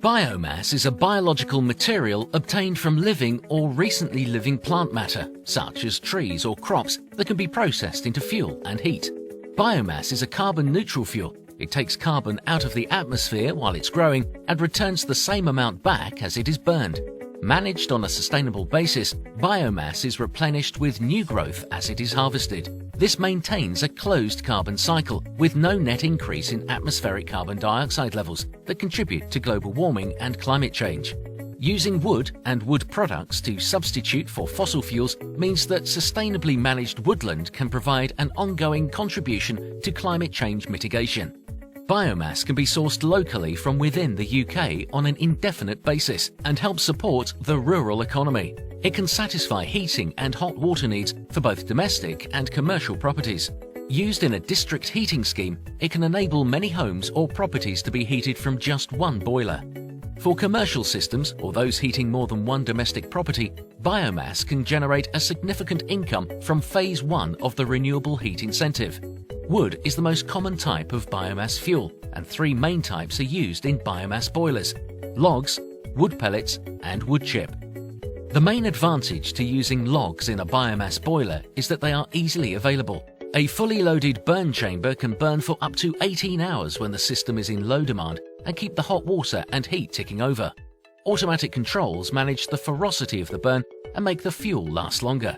Biomass is a biological material obtained from living or recently living plant matter, such as trees or crops, that can be processed into fuel and heat. Biomass is a carbon-neutral fuel. It takes carbon out of the atmosphere while it's growing and returns the same amount back as it is burned. Managed on a sustainable basis, biomass is replenished with new growth as it is harvested. This maintains a closed carbon cycle with no net increase in atmospheric carbon dioxide levels that contribute to global warming and climate change. Using wood and wood products to substitute for fossil fuels means that sustainably managed woodland can provide an ongoing contribution to climate change mitigation. Biomass can be sourced locally from within the UK on an indefinite basis and help support the rural economy. It can satisfy heating and hot water needs for both domestic and commercial properties. Used in a district heating scheme, it can enable many homes or properties to be heated from just one boiler. For commercial systems or those heating more than one domestic property, biomass can generate a significant income from phase 1 of the renewable heat incentive. Wood is the most common type of biomass fuel, and 3 main types are used in biomass boilers: logs, wood pellets, and wood chip. The main advantage to using logs in a biomass boiler is that they are easily available. A fully loaded burn chamber can burn for up to 18 hours when the system is in low demand and keep the hot water and heat ticking over. Automatic controls manage the ferocity of the burn and make the fuel last longer.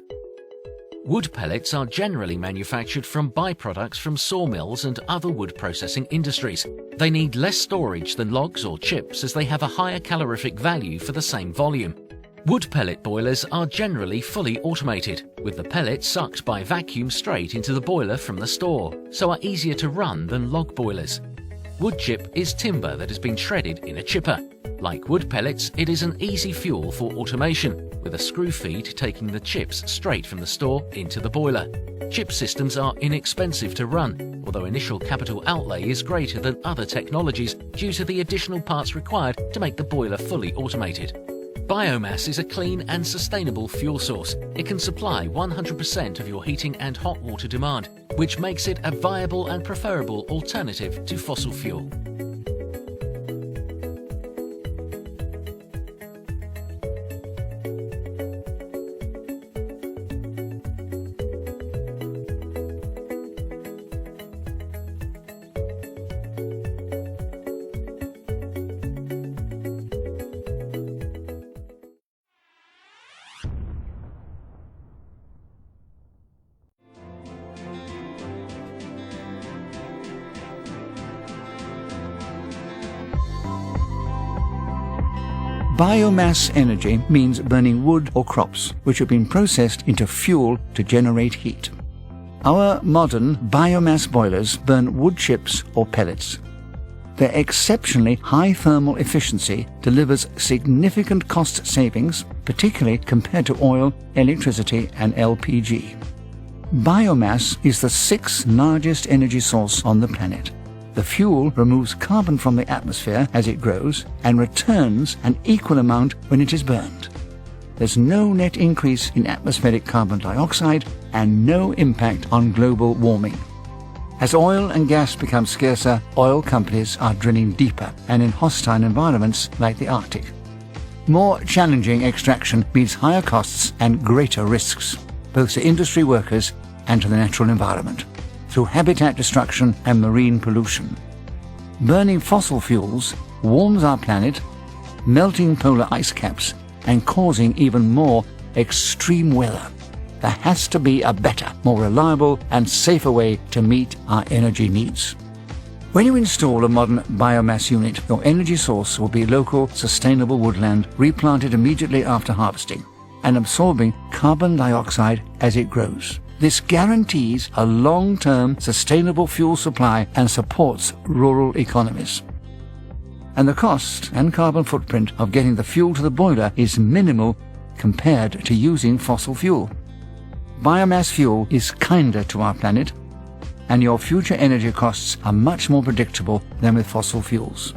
Wood pellets are generally manufactured from byproducts from sawmills and other wood processing industries. They need less storage than logs or chips as they have a higher calorific value for the same volume. Wood pellet boilers are generally fully automated, with the pellets sucked by vacuum straight into the boiler from the store, so are easier to run than log boilers. Wood chip is timber that has been shredded in a chipper. Like wood pellets, it is an easy fuel for automation, with a screw feed taking the chips straight from the store into the boiler. Chip systems are inexpensive to run, although initial capital outlay is greater than other technologies due to the additional parts required to make the boiler fully automated. Biomass is a clean and sustainable fuel source. It can supply 100% of your heating and hot water demand, which makes it a viable and preferable alternative to fossil fuel. Biomass energy means burning wood or crops, which have been processed into fuel to generate heat. Our modern biomass boilers burn wood chips or pellets. Their exceptionally high thermal efficiency delivers significant cost savings, particularly compared to oil, electricity, and LPG. Biomass is the 6th largest energy source on the planet. The fuel removes carbon from the atmosphere as it grows and returns an equal amount when it is burned. There's no net increase in atmospheric carbon dioxide and no impact on global warming. As oil and gas become scarcer, oil companies are drilling deeper and in hostile environments like the Arctic. More challenging extraction means higher costs and greater risks, both to industry workers and to the natural environment, through habitat destruction and marine pollution. Burning fossil fuels warms our planet, melting polar ice caps and causing even more extreme weather. There has to be a better, more reliable and safer way to meet our energy needs. When you install a modern biomass unit, your energy source will be local, sustainable woodland replanted immediately after harvesting and absorbing carbon dioxide as it grows. This guarantees a long-term sustainable fuel supply and supports rural economies. And the cost and carbon footprint of getting the fuel to the boiler is minimal compared to using fossil fuel. Biomass fuel is kinder to our planet, and your future energy costs are much more predictable than with fossil fuels.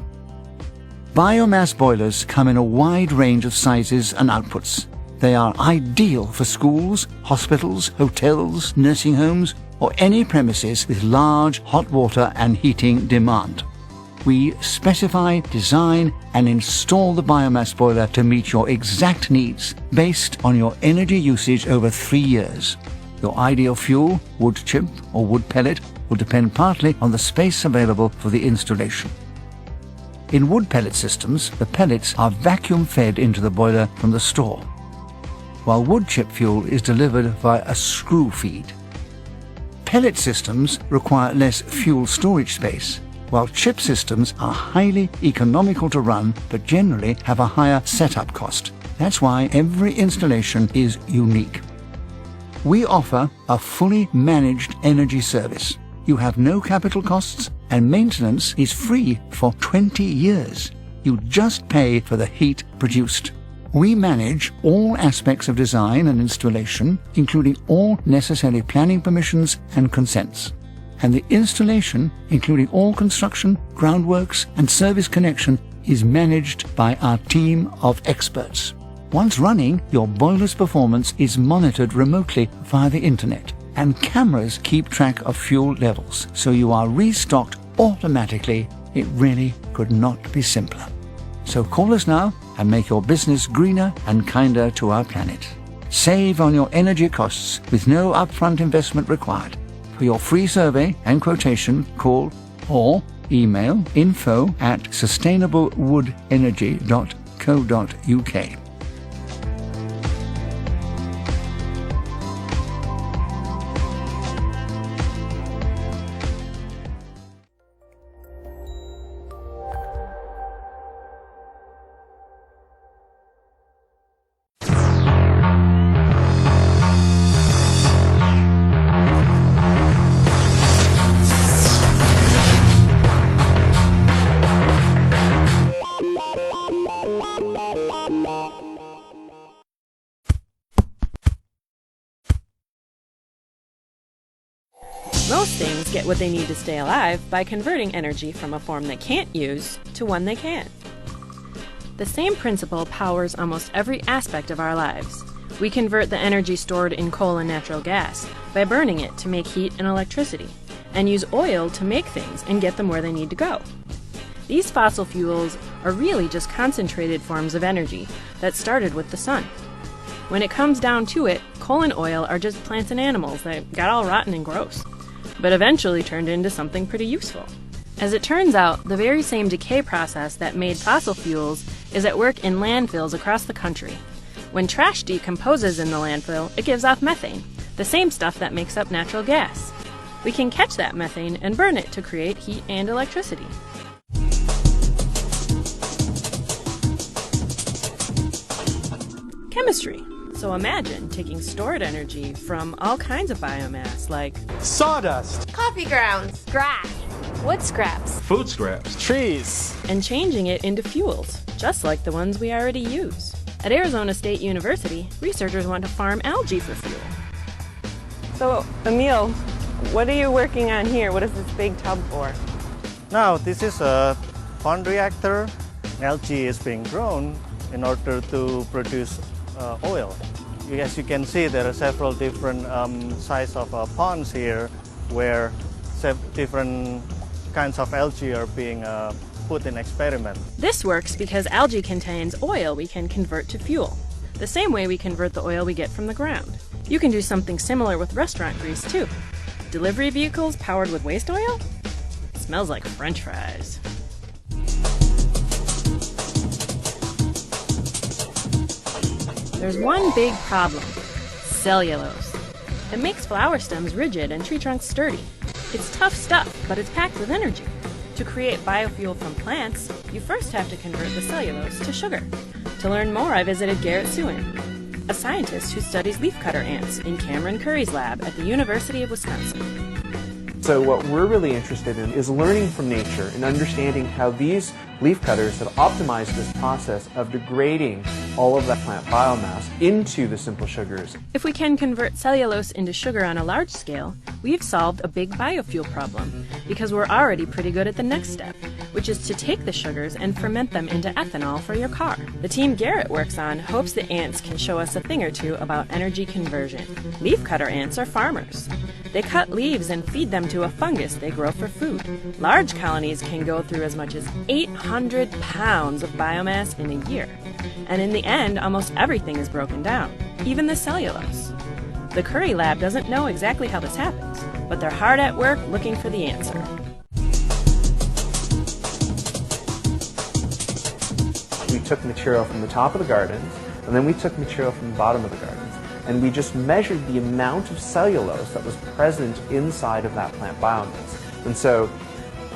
Biomass boilers come in a wide range of sizes and outputs. They are ideal for schools, hospitals, hotels, nursing homes, or any premises with large hot water and heating demand. We specify, design, and install the biomass boiler to meet your exact needs based on your energy usage over 3 years. Your ideal fuel, wood chip or wood pellet, will depend partly on the space available for the installation. In wood pellet systems, the pellets are vacuum fed into the boiler from the store, while wood chip fuel is delivered via a screw feed. Pellet systems require less fuel storage space, while chip systems are highly economical to run but generally have a higher setup cost. That's why every installation is unique. We offer a fully managed energy service. You have no capital costs and maintenance is free for 20 years. You just pay for the heat produced. We manage all aspects of design and installation, including all necessary planning permissions and consents. And the installation, including all construction, groundworks, and service connection, is managed by our team of experts. Once running, your boiler's performance is monitored remotely via the internet, and cameras keep track of fuel levels, so you are restocked automatically. It really could not be simpler. So call us now and make your business greener and kinder to our planet. Save on your energy costs with no upfront investment required. For your free survey and quotation, call or email info@sustainablewoodenergy.co.uk. Most things get what they need to stay alive by converting energy from a form they can't use to one they can. The same principle powers almost every aspect of our lives. We convert the energy stored in coal and natural gas by burning it to make heat and electricity, and use oil to make things and get them where they need to go. These fossil fuels are really just concentrated forms of energy that started with the sun. When it comes down to it, coal and oil are just plants and animals that got all rotten and gross, but eventually turned into something pretty useful. As it turns out, the very same decay process that made fossil fuels is at work in landfills across the country. When trash decomposes in the landfill, it gives off methane, the same stuff that makes up natural gas. We can catch that methane and burn it to create heat and electricity. Chemistry. So imagine taking stored energy from all kinds of biomass like sawdust, coffee grounds, grass, wood scraps, food scraps, trees, and changing it into fuels, just like the ones we already use. At Arizona State University, researchers want to farm algae for fuel. So, Emil, what are you working on here? What is this big tub for? Now, this is a pond reactor. Algae is being grown in order to produce oil. As you can see, there are several different size of ponds here where different kinds of algae are being put in experiment. This works because algae contains oil we can convert to fuel, the same way we convert the oil we get from the ground. You can do something similar with restaurant grease too. Delivery vehicles powered with waste oil? Smells like French fries. There's one big problem: cellulose. It makes flower stems rigid and tree trunks sturdy. It's tough stuff, but it's packed with energy. To create biofuel from plants, you first have to convert the cellulose to sugar. To learn more, I visited Garrett Sewin, a scientist who studies leafcutter ants in Cameron Curry's lab at the University of Wisconsin. So what we're really interested in is learning from nature and understanding how these leafcutters have optimized this process of degrading all of that plant biomass into the simple sugars. If we can convert cellulose into sugar on a large scale, we've solved a big biofuel problem, because we're already pretty good at the next step, which is to take the sugars and ferment them into ethanol for your car. The team Garrett works on hopes the ants can show us a thing or two about energy conversion. Leafcutter ants are farmers. They cut leaves and feed them to a fungus they grow for food. Large colonies can go through as much as 800 pounds of biomass in a year. And in the end, almost everything is broken down, even the cellulose. The Curry lab doesn't know exactly how this happens, but they're hard at work looking for the answer. We took material from the top of the gardens, and then we took material from the bottom of the gardens, and we just measured the amount of cellulose that was present inside of that plant biomass. And so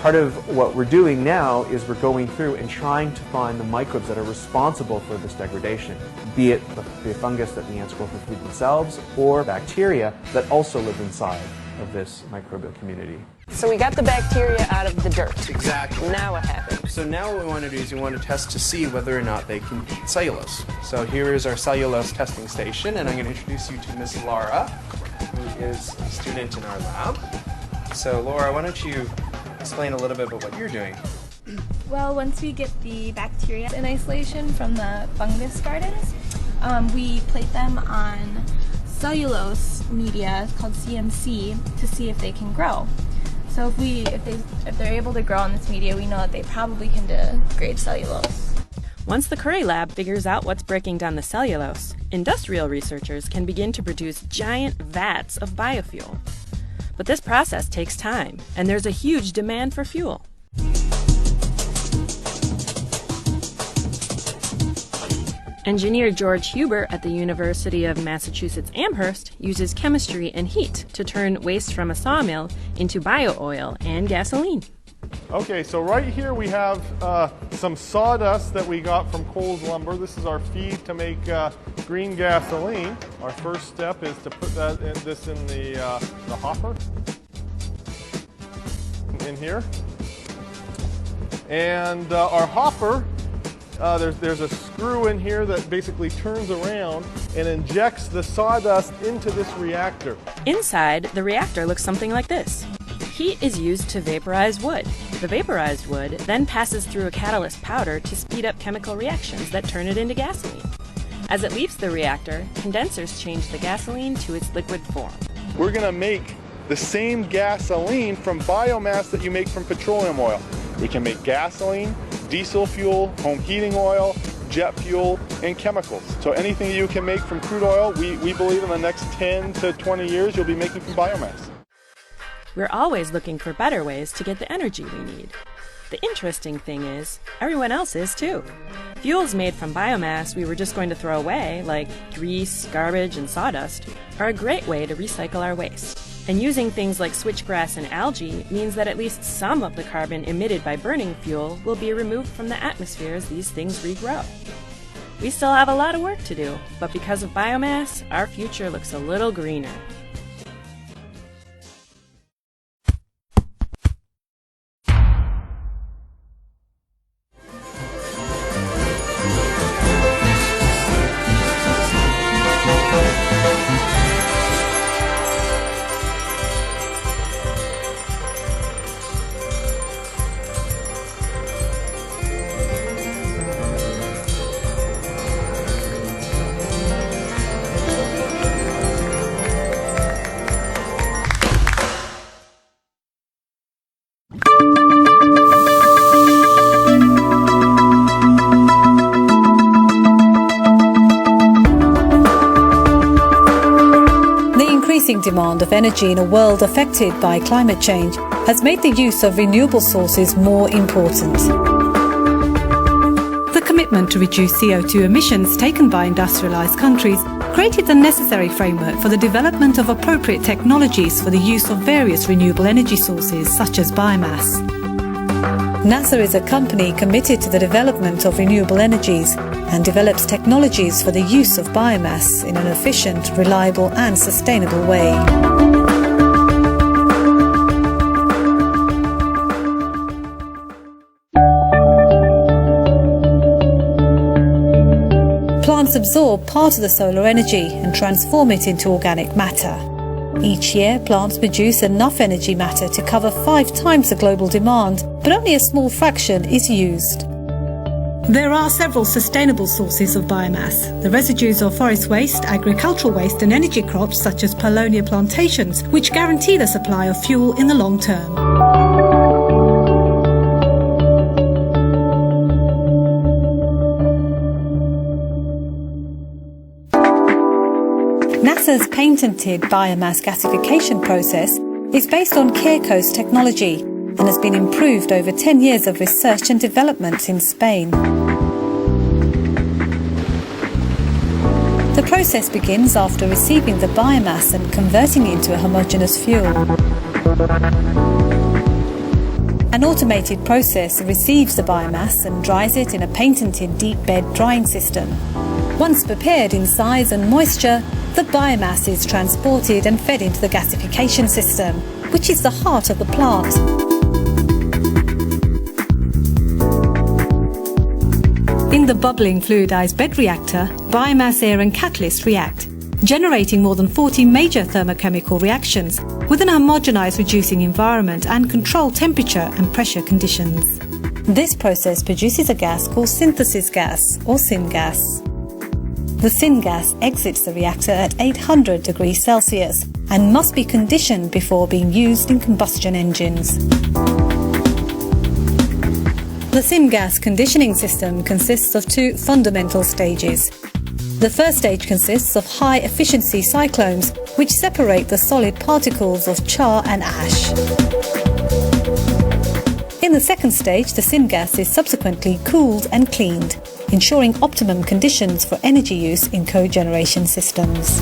part of what we're doing now is we're going through and trying to find the microbes that are responsible for this degradation, be it the fungus that the ants grow for food themselves or bacteria that also live inside of this microbial community. So we got the bacteria out of the dirt. Exactly. Now what happens? So now what we want to do is we want to test to see whether or not they can eat cellulose. So here is our cellulose testing station, and I'm going to introduce you to Ms. Laura, who is a student in our lab. So Laura, why don't you explain a little bit about what you're doing? Well, once we get the bacteria in isolation from the fungus gardens, we plate them on cellulose media called CMC to see if they can grow. So if they're able to grow on this media, we know that they probably can degrade cellulose. Once the Curry lab figures out what's breaking down the cellulose, industrial researchers can begin to produce giant vats of biofuel. But this process takes time, and there's a huge demand for fuel. Engineer George Huber at the University of Massachusetts Amherst uses chemistry and heat to turn waste from a sawmill into bio-oil and gasoline. Okay, so right here we have some sawdust that we got from Coles Lumber. This is our feed to make green gasoline. Our first step is to put this in the hopper in here. And our hopper, there's a screw in here that basically turns around and injects the sawdust into this reactor. Inside, the reactor looks something like this. Heat is used to vaporize wood. The vaporized wood then passes through a catalyst powder to speed up chemical reactions that turn it into gasoline. As it leaves the reactor, condensers change the gasoline to its liquid form. We're going to make the same gasoline from biomass that you make from petroleum oil. We can make gasoline, diesel fuel, home heating oil, jet fuel, and chemicals. So anything you can make from crude oil, we believe in the next 10 to 20 years you'll be making from biomass. We're always looking for better ways to get the energy we need. The interesting thing is, everyone else is too. Fuels made from biomass we were just going to throw away, like grease, garbage, and sawdust, are a great way to recycle our waste. And using things like switchgrass and algae means that at least some of the carbon emitted by burning fuel will be removed from the atmosphere as these things regrow. We still have a lot of work to do, but because of biomass, our future looks a little greener. Demand of energy in a world affected by climate change has made the use of renewable sources more important. The commitment to reduce CO2 emissions taken by industrialised countries created the necessary framework for the development of appropriate technologies for the use of various renewable energy sources such as biomass. NASA is a company committed to the development of renewable energies and develops technologies for the use of biomass in an efficient, reliable and sustainable way. Plants absorb part of the solar energy and transform it into organic matter. Each year, plants produce enough energy matter to cover 5 times the global demand, but only a small fraction is used. There are several sustainable sources of biomass. The residues of forest waste, agricultural waste and energy crops such as paulownia plantations, which guarantee the supply of fuel in the long term. NASA's patented biomass gasification process is based on Caircos technology and has been improved over 10 years of research and development in Spain. The process begins after receiving the biomass and converting it into a homogeneous fuel. An automated process receives the biomass and dries it in a patented deep bed drying system. Once prepared in size and moisture, the biomass is transported and fed into the gasification system, which is the heart of the plant. In the bubbling fluidized bed reactor, biomass, air and catalyst react, generating more than 40 major thermochemical reactions within a homogenized reducing environment and controlled temperature and pressure conditions. This process produces a gas called synthesis gas, or syngas. The syngas exits the reactor at 800 degrees Celsius and must be conditioned before being used in combustion engines. The syngas conditioning system consists of two fundamental stages. The first stage consists of high-efficiency cyclones, which separate the solid particles of char and ash. In the second stage, the syngas is subsequently cooled and cleaned, ensuring optimum conditions for energy use in cogeneration systems.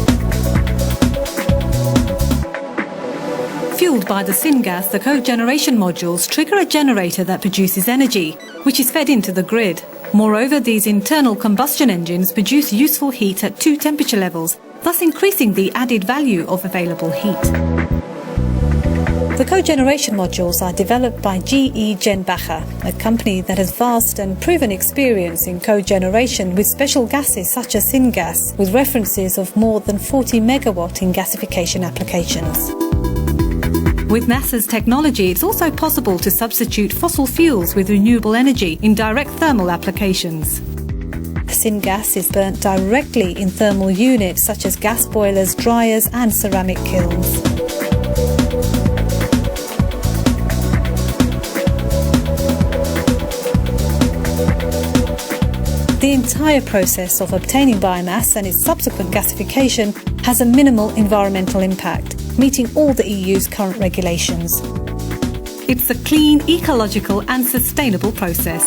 Fueled by the syngas, the cogeneration modules trigger a generator that produces energy, which is fed into the grid. Moreover, these internal combustion engines produce useful heat at two temperature levels, thus increasing the added value of available heat. The cogeneration modules are developed by GE Genbacher, a company that has vast and proven experience in cogeneration with special gases such as syngas, with references of more than 40 megawatt in gasification applications. With NASA's technology, it's also possible to substitute fossil fuels with renewable energy in direct thermal applications. The syngas is burnt directly in thermal units such as gas boilers, dryers and ceramic kilns. The entire process of obtaining biomass and its subsequent gasification has a minimal environmental impact, meeting all the EU's current regulations. It's a clean, ecological and sustainable process.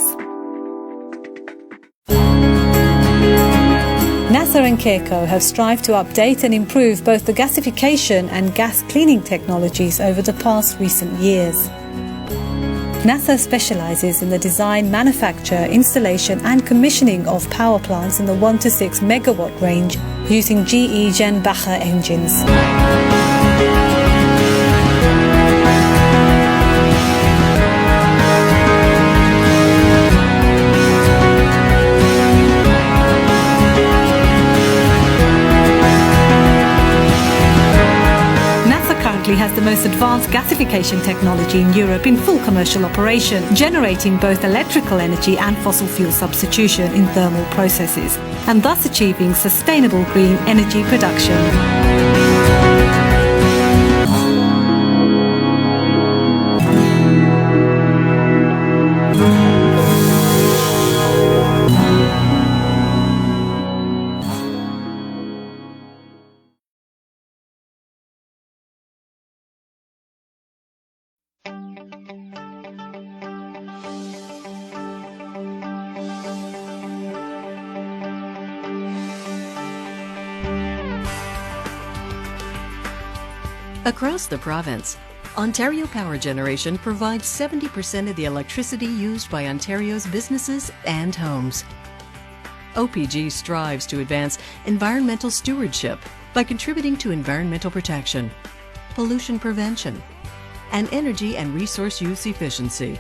NASA and CARECO have strived to update and improve both the gasification and gas cleaning technologies over the past recent years. NASA specialises in the design, manufacture, installation and commissioning of power plants in the 1 to 6 megawatt range using GE Genbacher engines. Has the most advanced gasification technology in Europe in full commercial operation, generating both electrical energy and fossil fuel substitution in thermal processes, and thus achieving sustainable green energy production. Across the province, Ontario Power Generation provides 70% of the electricity used by Ontario's businesses and homes. OPG strives to advance environmental stewardship by contributing to environmental protection, pollution prevention, and energy and resource use efficiency.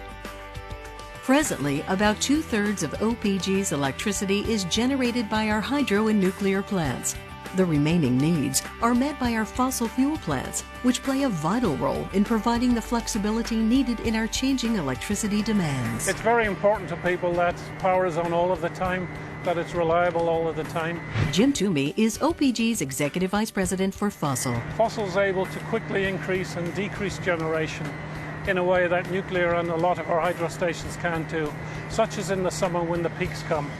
Presently, about 2/3 of OPG's electricity is generated by our hydro and nuclear plants. The remaining needs are met by our fossil fuel plants, which play a vital role in providing the flexibility needed in our changing electricity demands. It's very important to people that power is on all of the time, that it's reliable all of the time. Jim Toomey is OPG's Executive Vice President for Fossil. Fossil is able to quickly increase and decrease generation in a way that nuclear and a lot of our hydro stations can't do, such as in the summer when the peaks come.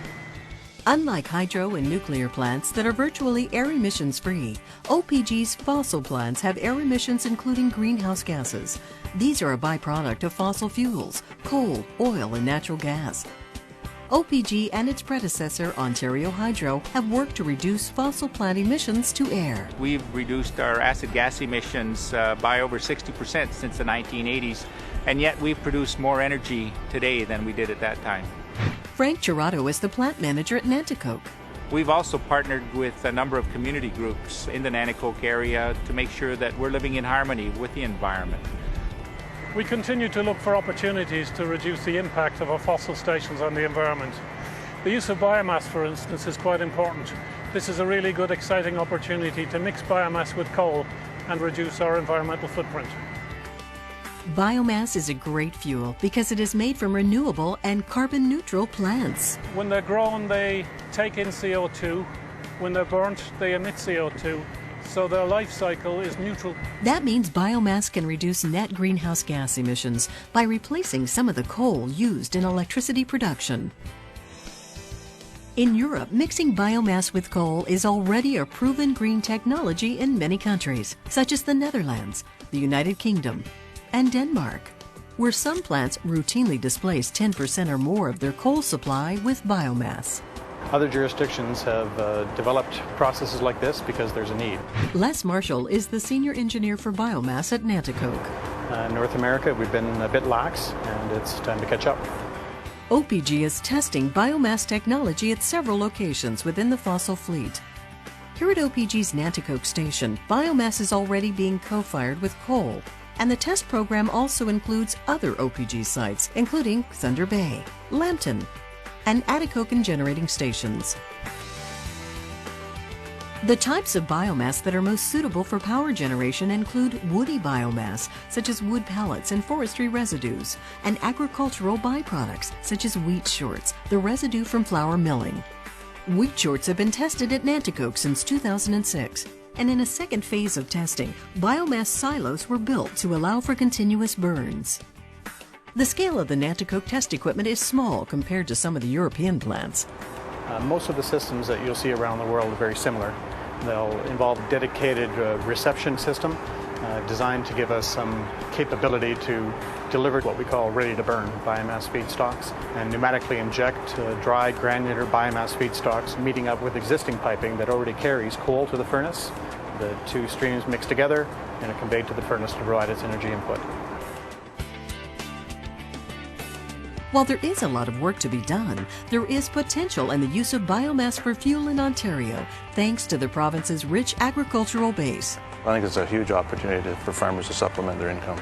Unlike hydro and nuclear plants that are virtually air emissions free, OPG's fossil plants have air emissions including greenhouse gases. These are a byproduct of fossil fuels, coal, oil, and natural gas. OPG and its predecessor, Ontario Hydro, have worked to reduce fossil plant emissions to air. We've reduced our acid gas emissions by over 60% since the 1980s, and yet we've produced more energy today than we did at that time. Frank Gerardo is the plant manager at Nanticoke. We've also partnered with a number of community groups in the Nanticoke area to make sure that we're living in harmony with the environment. We continue to look for opportunities to reduce the impact of our fossil stations on the environment. The use of biomass, for instance, is quite important. This is a really good, exciting opportunity to mix biomass with coal and reduce our environmental footprint. Biomass is a great fuel because it is made from renewable and carbon-neutral plants. When they're grown, they take in CO2. When they're burnt, they emit CO2. So their life cycle is neutral. That means biomass can reduce net greenhouse gas emissions by replacing some of the coal used in electricity production. In Europe, mixing biomass with coal is already a proven green technology in many countries, such as the Netherlands, the United Kingdom, and Denmark, where some plants routinely displace 10% or more of their coal supply with biomass. Other jurisdictions have developed processes like this because there's a need. Les Marshall is the senior engineer for biomass at Nanticoke. In North America, we've been a bit lax, and it's time to catch up. OPG is testing biomass technology at several locations within the fossil fleet. Here at OPG's Nanticoke station, biomass is already being co-fired with coal, and the test program also includes other OPG sites, including Thunder Bay, Lambton, and Atikokan generating stations. The types of biomass that are most suitable for power generation include woody biomass, such as wood pellets and forestry residues, and agricultural byproducts, such as wheat shorts, the residue from flour milling. Wheat shorts have been tested at Nanticoke since 2006, and in a second phase of testing, biomass silos were built to allow for continuous burns. The scale of the Nanticoke test equipment is small compared to some of the European plants. Most of the systems that you'll see around the world are very similar. They'll involve a dedicated reception system designed to give us some capability to deliver what we call ready-to-burn biomass feedstocks and pneumatically inject dry granular biomass feedstocks, meeting up with existing piping that already carries coal to the furnace. The two streams mix together and are conveyed to the furnace to provide its energy input. While there is a lot of work to be done, there is potential in the use of biomass for fuel in Ontario, thanks to the province's rich agricultural base. I think it's a huge opportunity for farmers to supplement their income.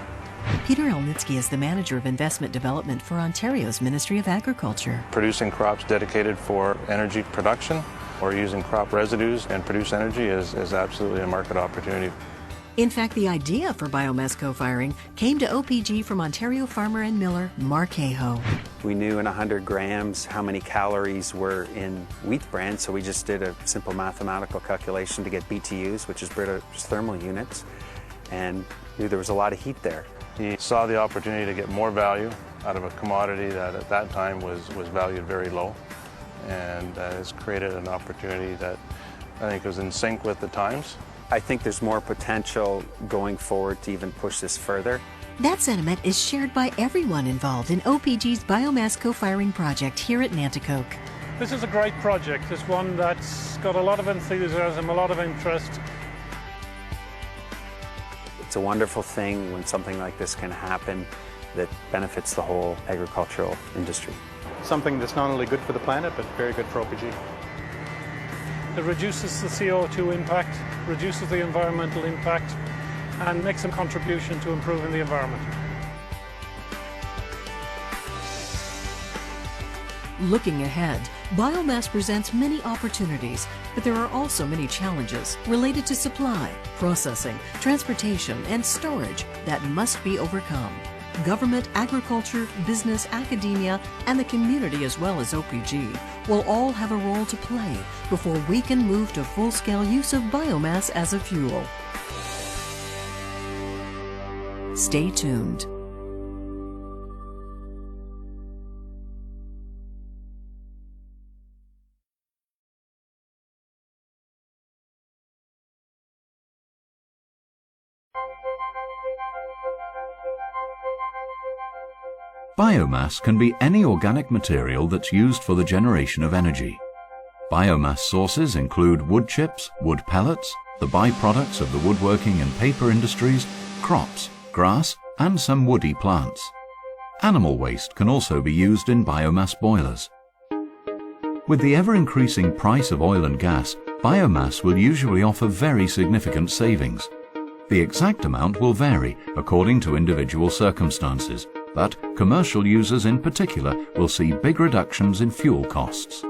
Peter Elnitsky is the Manager of Investment Development for Ontario's Ministry of Agriculture. Producing crops dedicated for energy production or using crop residues and produce energy is absolutely a market opportunity. In fact, the idea for biomass co-firing came to OPG from Ontario farmer and miller Mark Hayhoe. We knew in 100 grams how many calories were in wheat bran, so we just did a simple mathematical calculation to get BTUs, which is British thermal units, and knew there was a lot of heat there. He saw the opportunity to get more value out of a commodity that at that time was valued very low, and has created an opportunity that I think was in sync with the times. I think there's more potential going forward to even push this further. That sentiment is shared by everyone involved in OPG's biomass co-firing project here at Nanticoke. This is a great project. It's one that's got a lot of enthusiasm, a lot of interest. It's a wonderful thing when something like this can happen that benefits the whole agricultural industry. Something that's not only good for the planet, but very good for OPG. It reduces the CO2 impact, reduces the environmental impact, and makes a contribution to improving the environment. Looking ahead, biomass presents many opportunities, but there are also many challenges related to supply, processing, transportation, and storage that must be overcome. Government, agriculture, business, academia, and the community as well as OPG will all have a role to play before we can move to full-scale use of biomass as a fuel. Stay tuned. Biomass can be any organic material that's used for the generation of energy. Biomass sources include wood chips, wood pellets, the byproducts of the woodworking and paper industries, crops, grass, and some woody plants. Animal waste can also be used in biomass boilers. With the ever-increasing price of oil and gas, biomass will usually offer very significant savings. The exact amount will vary according to individual circumstances, but commercial users in particular will see big reductions in fuel costs.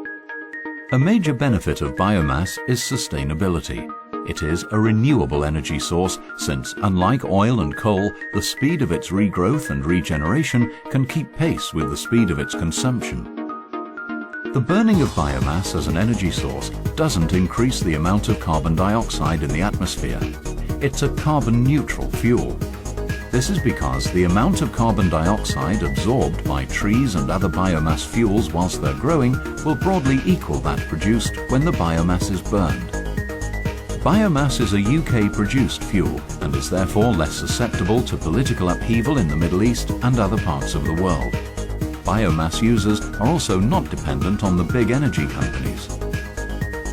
A major benefit of biomass is sustainability. It is a renewable energy source since, unlike oil and coal, the speed of its regrowth and regeneration can keep pace with the speed of its consumption. The burning of biomass as an energy source doesn't increase the amount of carbon dioxide in the atmosphere. It's a carbon-neutral fuel. This is because the amount of carbon dioxide absorbed by trees and other biomass fuels whilst they're growing will broadly equal that produced when the biomass is burned. Biomass is a UK-produced fuel and is therefore less susceptible to political upheaval in the Middle East and other parts of the world. Biomass users are also not dependent on the big energy companies.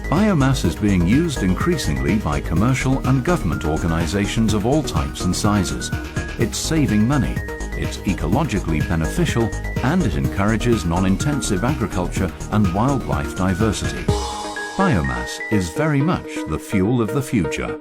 Biomass is being used increasingly by commercial and government organisations of all types and sizes. It's saving money, it's ecologically beneficial, and it encourages non-intensive agriculture and wildlife diversity. Biomass is very much the fuel of the future.